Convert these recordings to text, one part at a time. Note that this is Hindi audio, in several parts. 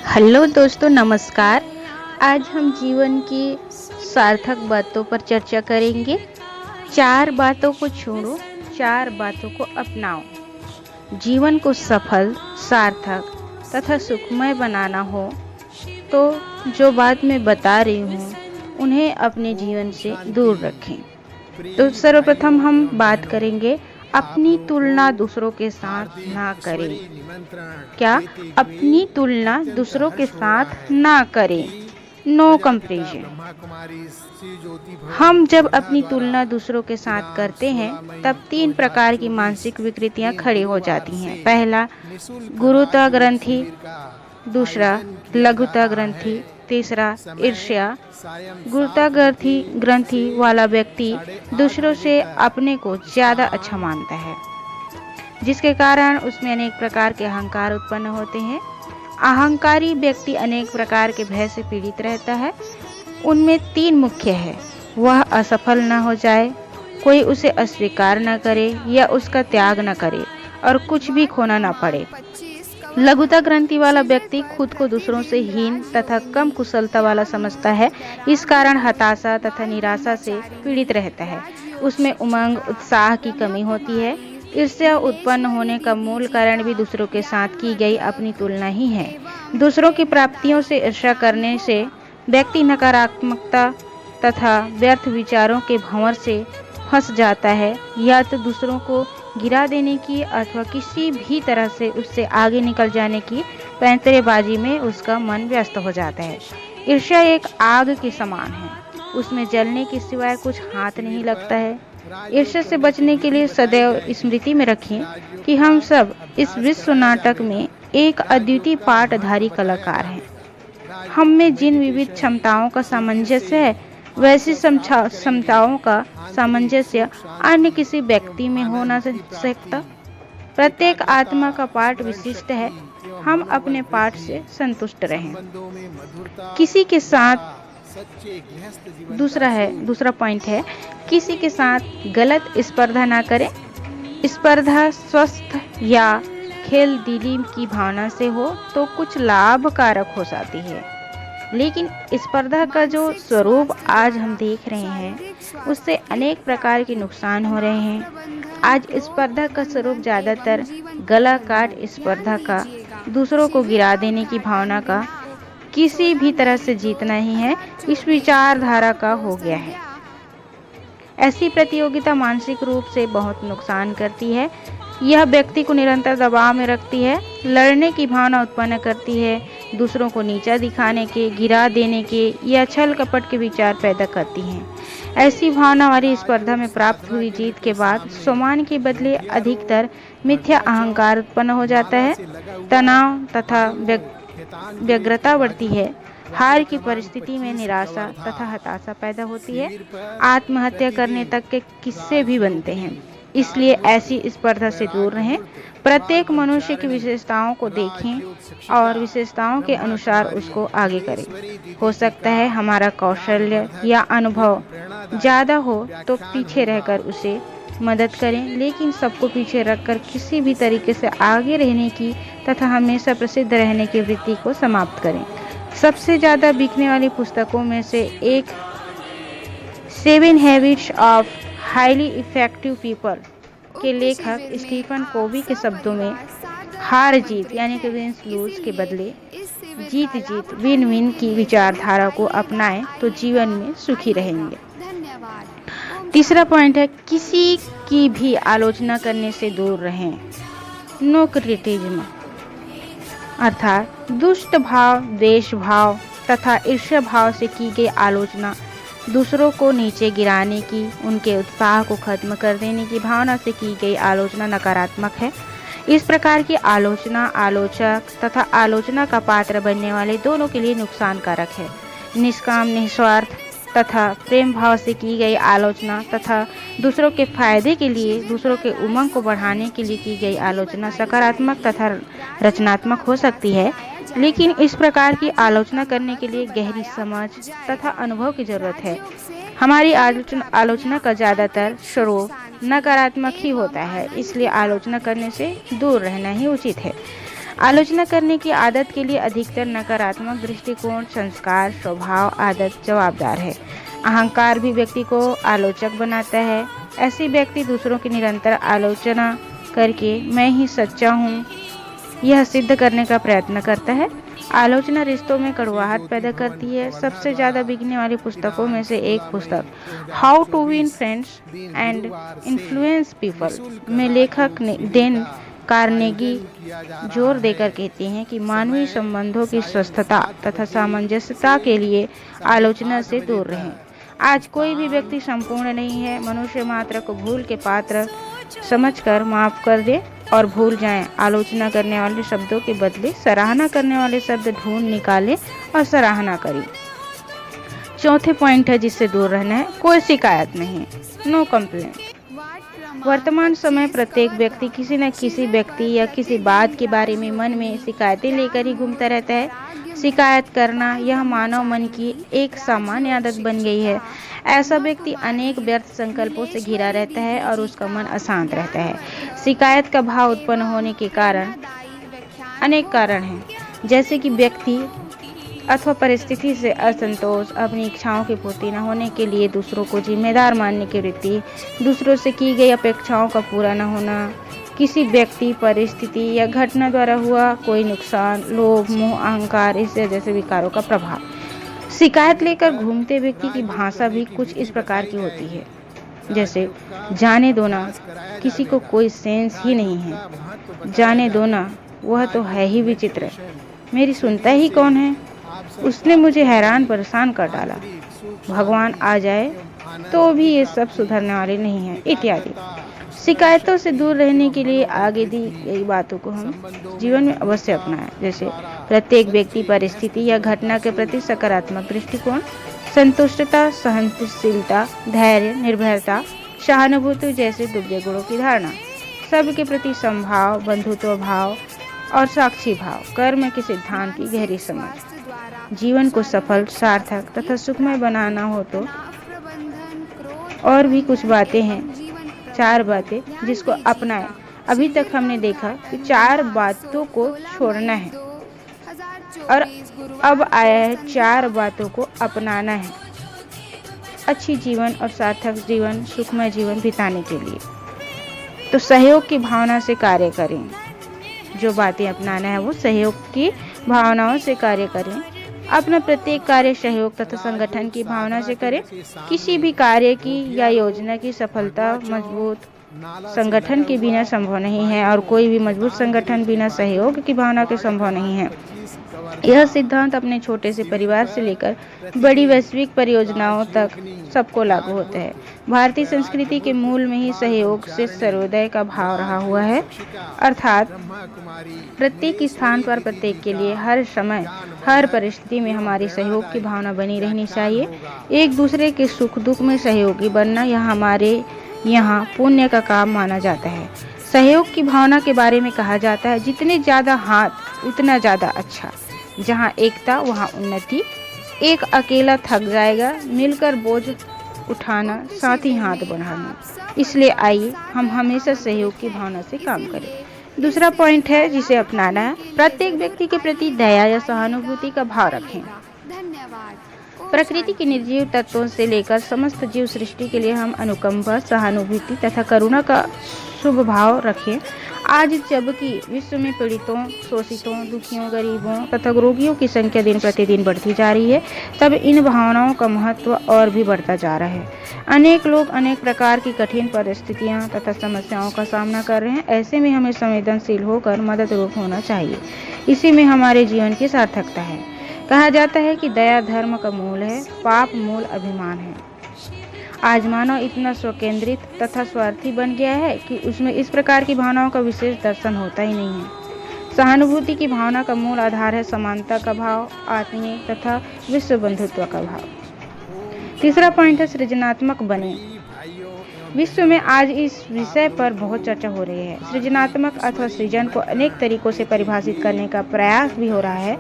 हेलो दोस्तों, नमस्कार। आज हम जीवन की सार्थक बातों पर चर्चा करेंगे। 4 बातों को छोड़ो, 4 बातों को अपनाओ। जीवन को सफल, सार्थक तथा सुखमय बनाना हो तो जो बात मैं बता रही हूँ उन्हें अपने जीवन से दूर रखें। तो सर्वप्रथम हम बात करेंगे, अपनी तुलना दूसरों के साथ ना करें। क्या? अपनी तुलना दूसरों के साथ ना करें। No comparison. हम जब अपनी तुलना दूसरों के साथ करते हैं तब 3 प्रकार की मानसिक विकृतियां खड़ी हो जाती हैं। पहला, गुरुता ग्रंथि। दूसरा, लघुता ग्रंथि। तीसरा, ईर्ष्या। गुरुता ग्रंथि वाला व्यक्ति दूसरों से अपने को ज्यादा अच्छा मानता है, जिसके कारण उसमें अनेक प्रकार के अहंकार उत्पन्न होते हैं। अहंकारी व्यक्ति अनेक प्रकार के भय से पीड़ित रहता है। उनमें 3 मुख्य है। वह असफल न हो जाए, कोई उसे अस्वीकार न करे या उसका त्याग न करे और कुछ भी खोना न पड़े। लघुता ग्रंथि वाला व्यक्ति खुद को दूसरों से हीन तथा कम कुशलता वाला समझता है। इस कारण हताशा तथा निराशा से पीड़ित रहता है। उसमें उमंग, उत्साह की कमी होती है। ईर्ष्या उत्पन्न होने का मूल कारण भी दूसरों के साथ की गई अपनी तुलना ही है। दूसरों की प्राप्तियों से ईर्ष्या करने से व्यक्ति नकारात्मकता तथा व्यर्थ विचारों के भंवर से फंस जाता है, या तो दूसरों को गिरा देने की अथवा किसी भी तरह से उससे आगे निकल जाने की पैंतरेबाजी में उसका मन व्यस्त हो जाता है। ईर्ष्या एक आग के समान है, उसमें जलने के सिवाय कुछ हाथ नहीं लगता है। ईर्ष्या से बचने के लिए सदैव स्मृति में रखें कि हम सब इस विश्व नाटक में एक अद्वितीय पाठधारी कलाकार हैं। हम में जिन विविध क्षमताओं का सामंजस्य है, वैसी क्षमताओं का सामंजस्य अन्य किसी व्यक्ति में हो न सकता। प्रत्येक आत्मा का पाठ विशिष्ट है। हम अपने पाठ से संतुष्ट रहें। किसी के साथ दूसरा पॉइंट है, किसी के साथ गलत स्पर्धा ना करें। स्पर्धा स्वस्थ या खेल दिली की भावना से हो तो कुछ लाभकारक हो जाती है, लेकिन स्पर्धा का जो स्वरूप आज हम देख रहे हैं उससे अनेक प्रकार के नुकसान हो रहे हैं। आज स्पर्धा का स्वरूप ज्यादातर गला काट स्पर्धा का, दूसरों को गिरा देने की भावना का, किसी भी तरह से जीतना ही है, इस विचारधारा का हो गया है। ऐसी प्रतियोगिता मानसिक रूप से बहुत नुकसान करती है। यह व्यक्ति को निरंतर दबाव में रखती है, लड़ने की भावना उत्पन्न करती है, दूसरों को नीचा दिखाने के, गिरा देने के या छल कपट के विचार पैदा करती हैं। ऐसी भावना वाली स्पर्धा में प्राप्त हुई जीत के बाद सम्मान के बदले अधिकतर मिथ्या अहंकार उत्पन्न हो जाता है। तनाव तथा व्यग्रता बढ़ती है। हार की परिस्थिति में निराशा तथा हताशा पैदा होती है। आत्महत्या करने तक के किस्से भी बनते हैं। इसलिए ऐसी स्पर्धा से दूर रहें। प्रत्येक मनुष्य की विशेषताओं को देखें और विशेषताओं के अनुसार उसको आगे करें। हो सकता है हमारा कौशल्य या अनुभव ज़्यादा हो तो पीछे रहकर उसे मदद करें, लेकिन सबको पीछे रखकर किसी भी तरीके से आगे रहने की तथा हमेशा प्रसिद्ध रहने की वृत्ति को समाप्त करें। सबसे ज़्यादा बिकने वाली पुस्तकों में से एक 7 habits of highly effective people के लेखक स्टीफन कोवी के शब्दों में, हार जीत यानी कि विन लूज के बदले जीत जीत विन विन की विचारधारा को अपनाएं तो जीवन में सुखी रहेंगे। तीसरा पॉइंट है, किसी की भी आलोचना करने से दूर रहें। नो क्रिटिसिज्म, अर्थात दुष्ट भाव, द्वेष भाव तथा ईर्ष्या भाव से की गई आलोचना दूसरों को नीचे गिराने की, उनके उत्साह को खत्म कर देने की भावना से की गई आलोचना नकारात्मक है। इस प्रकार की आलोचना आलोचक तथा आलोचना का पात्र बनने वाले दोनों के लिए नुकसानकारक है। निष्काम, निस्वार्थ तथा प्रेम भाव से की गई आलोचना तथा दूसरों के फायदे के लिए, दूसरों के उमंग को बढ़ाने के लिए की गई आलोचना सकारात्मक तथा रचनात्मक हो सकती है, लेकिन इस प्रकार की आलोचना करने के लिए गहरी समझ तथा अनुभव की जरूरत है। हमारी आलोचना का ज़्यादातर स्वरूप नकारात्मक ही होता है, इसलिए आलोचना करने से दूर रहना ही उचित है। आलोचना करने की आदत के लिए अधिकतर नकारात्मक दृष्टिकोण, संस्कार, स्वभाव, आदत जवाबदार है। अहंकार भी व्यक्ति को आलोचक बनाता है। ऐसे व्यक्ति दूसरों की निरंतर आलोचना करके मैं ही सच्चा हूँ यह सिद्ध करने का प्रयत्न करता है। आलोचना रिश्तों में कड़वाहट पैदा करती है। सबसे ज्यादा बिकने वाली पुस्तकों में से एक पुस्तक how to win friends and influence people में लेखक डेन कार्नेगी जोर देकर कहते हैं कि मानवीय संबंधों की स्वस्थता तथा सामंजस्यता के लिए आलोचना से दूर रहें। आज कोई भी व्यक्ति संपूर्ण नहीं है। मनुष्य मात्र को भूल के पात्र समझकर माफ कर दे और भूल जाएं। आलोचना करने वाले शब्दों के बदले सराहना करने वाले शब्द ढूंढ निकालें और सराहना करें। चौथे पॉइंट है जिससे दूर रहना है, कोई शिकायत नहीं, नो कंप्लेंट। वर्तमान समय प्रत्येक व्यक्ति किसी न किसी व्यक्ति या किसी बात के बारे में मन में शिकायतें लेकर ही घूमता रहता है। शिकायत करना यह मानव मन की एक सामान्य आदत बन गई है। ऐसा व्यक्ति अनेक व्यर्थ संकल्पों से घिरा रहता है और उसका मन अशांत रहता है। शिकायत का भाव उत्पन्न होने के कारण अनेक कारण हैं, जैसे कि व्यक्ति अथवा परिस्थिति से असंतोष, अपनी इच्छाओं की पूर्ति न होने के लिए दूसरों को जिम्मेदार मानने की वृत्ति, दूसरों से की गई अपेक्षाओं का पूरा न होना, किसी व्यक्ति, परिस्थिति या घटना द्वारा हुआ कोई नुकसान, लोभ, मोह, अहंकार, इस जैसे विकारों का प्रभाव। शिकायत लेकर घूमते व्यक्ति की भाषा भी कुछ इस प्रकार की होती है, जैसे जाने दो ना, किसी को कोई सेंस ही नहीं है, जाने दो ना, वह तो है ही विचित्र, मेरी सुनता ही कौन है, उसने मुझे हैरान परेशान कर डाला, भगवान आ जाए तो भी ये सब सुधरने वाले नहीं हैं, इत्यादि। शिकायतों से दूर रहने के लिए आगे दी गई बातों को हम जीवन में अवश्य अपनाएं, जैसे प्रत्येक व्यक्ति, परिस्थिति या घटना के प्रति सकारात्मक दृष्टिकोण, संतुष्टता, सहनशीलता, धैर्य, निर्भयता, सहानुभूति जैसे दिव्य गुणों की धारणा, सबके प्रति समभाव, बंधुत्व भाव और साक्षी भाव, कर्म के सिद्धांत की गहरी समझ। जीवन को सफल, सार्थक तथा सुखमय बनाना हो तो और भी कुछ बातें हैं, 4 बातें जिसको अपनाएं। अभी तक हमने देखा कि 4 बातों को छोड़ना है और अब आया है 4 बातों को अपनाना है अच्छी जीवन और सार्थक जीवन, सुखमय जीवन बिताने के लिए। तो सहयोग की भावना से कार्य करें। जो बातें अपनाना है वो सहयोग की भावनाओं से कार्य करें। अपना प्रत्येक कार्य सहयोग तथा संगठन की भावना से करें। किसी भी कार्य की या योजना की सफलता मजबूत संगठन के बिना संभव नहीं है और कोई भी मजबूत संगठन बिना सहयोग की भावना के संभव नहीं है। यह सिद्धांत अपने छोटे से परिवार से लेकर बड़ी वैश्विक परियोजनाओं तक सबको लागू होता है। भारतीय संस्कृति के मूल में ही सहयोग से सर्वोदय का भाव रहा हुआ है, अर्थात प्रत्येक स्थान पर प्रत्येक के लिए हर समय हर परिस्थिति में हमारी सहयोग की भावना बनी रहनी चाहिए। एक दूसरे के सुख दुख में सहयोगी बनना यह हमारे यहाँ पुण्य का काम माना जाता है। सहयोग की भावना के बारे में कहा जाता है, जितने ज्यादा हाथ उतना ज्यादा अच्छा। जहाँ एकता वहाँ उन्नति। एक अकेला थक जाएगा, मिलकर बोझ उठाना, साथ ही हाथ बढ़ाना। इसलिए आइए हम हमेशा सहयोग की भावना से काम करें। दूसरा पॉइंट है जिसे अपनाना है, प्रत्येक व्यक्ति के प्रति दया या सहानुभूति का भाव रखें। प्रकृति के निर्जीव तत्वों से लेकर समस्त जीव सृष्टि के लिए हम अनुकंपा, सहानुभूति तथा करुणा का शुभ भाव रखें। आज जबकि विश्व में पीड़ितों, शोषितों, दुखियों, गरीबों तथा रोगियों की संख्या दिन प्रतिदिन बढ़ती जा रही है, तब इन भावनाओं का महत्व और भी बढ़ता जा रहा है। अनेक लोग अनेक प्रकार की कठिन परिस्थितियां तथा समस्याओं का सामना कर रहे हैं। ऐसे में हमें संवेदनशील होकर मदद रूप होना चाहिए। इसी में हमारे जीवन की सार्थकता है। कहा जाता है कि दया धर्म का मूल है, पाप मूल अभिमान है। आज मानव इतना स्वकेंद्रित तथा स्वार्थी बन गया है कि उसमें इस प्रकार की भावनाओं का विशेष दर्शन होता ही नहीं है। सहानुभूति की भावना का मूल आधार है समानता का भाव, आत्मीय तथा विश्व बंधुत्व का भाव। तीसरा पॉइंट है सृजनात्मक बने। विश्व में आज इस विषय पर बहुत चर्चा हो रही है। सृजनात्मक अथवा सृजन को अनेक तरीकों से परिभाषित करने का प्रयास भी हो रहा है।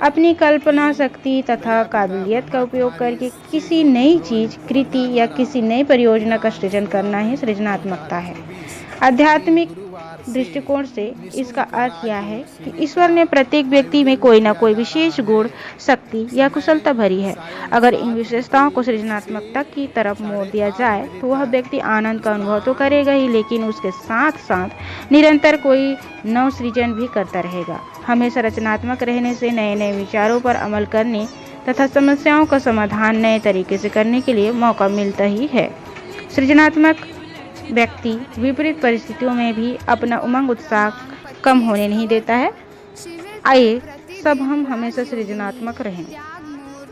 अपनी कल्पना शक्ति तथा काबिलियत का उपयोग करके किसी नई चीज, कृति या किसी नई परियोजना का सृजन करना ही सृजनात्मकता है। आध्यात्मिक दृष्टिकोण से इसका अर्थ यह है कि ईश्वर ने प्रत्येक व्यक्ति में कोई न कोई विशेष गुण, शक्ति या कुशलता भरी है। अगर इन विशेषताओं को सृजनात्मकता की तरफ मोड़ दिया जाए तो वह व्यक्ति आनंद का अनुभव तो करेगा ही, लेकिन उसके साथ साथ निरंतर कोई नव सृजन भी करता रहेगा। हमेशा रचनात्मक रहने से नए नए विचारों पर अमल करने तथा समस्याओं का समाधान नए तरीके से करने के लिए मौका मिलता ही है। सृजनात्मक व्यक्ति विपरीत परिस्थितियों में भी अपना उमंग उत्साह कम होने नहीं देता है। आइए सब हम हमेशा सृजनात्मक रहें।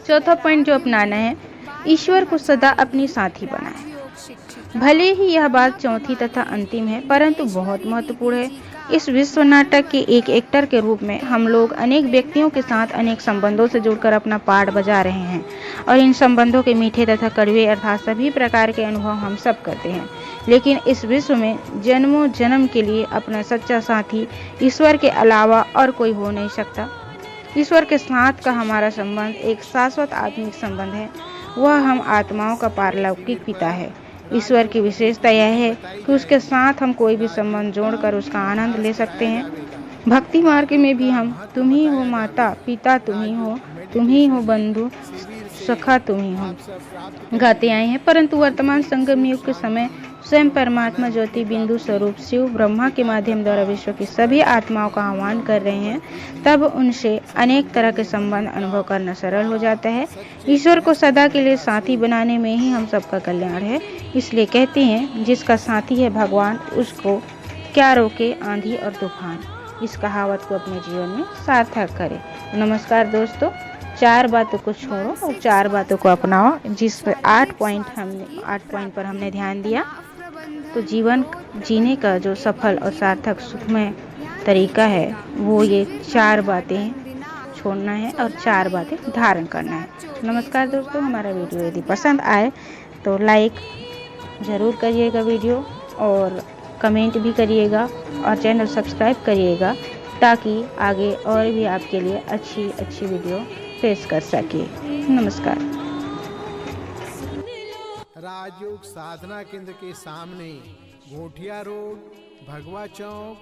चौथा पॉइंट जो अपनाना है, ईश्वर को सदा अपनी साथी बनाएं। भले ही यह बात चौथी तथा अंतिम है, परंतु बहुत महत्वपूर्ण है। इस विश्व नाटक के एक एक्टर के रूप में हम लोग अनेक व्यक्तियों के साथ अनेक संबंधों से जुड़कर अपना पार्ट बजा रहे हैं और इन संबंधों के मीठे तथा कड़वे अर्थात सभी प्रकार के अनुभव हम सब करते हैं। लेकिन इस विश्व में जन्मों जन्म के लिए अपना सच्चा साथी ईश्वर के अलावा और कोई हो नहीं सकता। ईश्वर के साथ का हमारा संबंध एक शाश्वत आत्मिक संबंध है। वह हम आत्माओं का पारलौकिक पिता है। ईश्वर की विशेषता यह है कि उसके साथ हम कोई भी संबंध जोड़कर उसका आनंद ले सकते हैं। भक्ति मार्ग में भी हम तुम ही हो माता पिता, तुम ही हो बंधु सखा, तुम ही हो गाते आए हैं, परंतु वर्तमान संगम युग के समय स्वयं परमात्मा ज्योति बिंदु स्वरूप शिव ब्रह्मा के माध्यम द्वारा विश्व की सभी आत्माओं का आह्वान कर रहे हैं। तब उनसे अनेक तरह के संबंध अनुभव करना सरल हो जाता है। ईश्वर को सदा के लिए साथी बनाने में ही हम सबका कल्याण है। इसलिए कहते हैं, जिसका साथी है भगवान उसको क्या रोके आंधी और तूफान। इस कहावत को अपने जीवन में सार्थक करें। नमस्कार दोस्तों, 4 बातों को छोड़ो और 4 बातों को अपनाओ। जिस पर 8 पॉइंट पर हमने ध्यान दिया, तो जीवन जीने का जो सफल और सार्थक सुखमय तरीका है वो ये 4 बातें छोड़ना है और 4 बातें धारण करना है। नमस्कार दोस्तों, हमारा वीडियो यदि पसंद आए तो लाइक ज़रूर करिएगा वीडियो और कमेंट भी करिएगा और चैनल सब्सक्राइब करिएगा, ताकि आगे और भी आपके लिए अच्छी वीडियो पेश कर सके। नमस्कार। राजयोग साधना केंद्र के सामने, घोटिया रोड, भगवा चौक,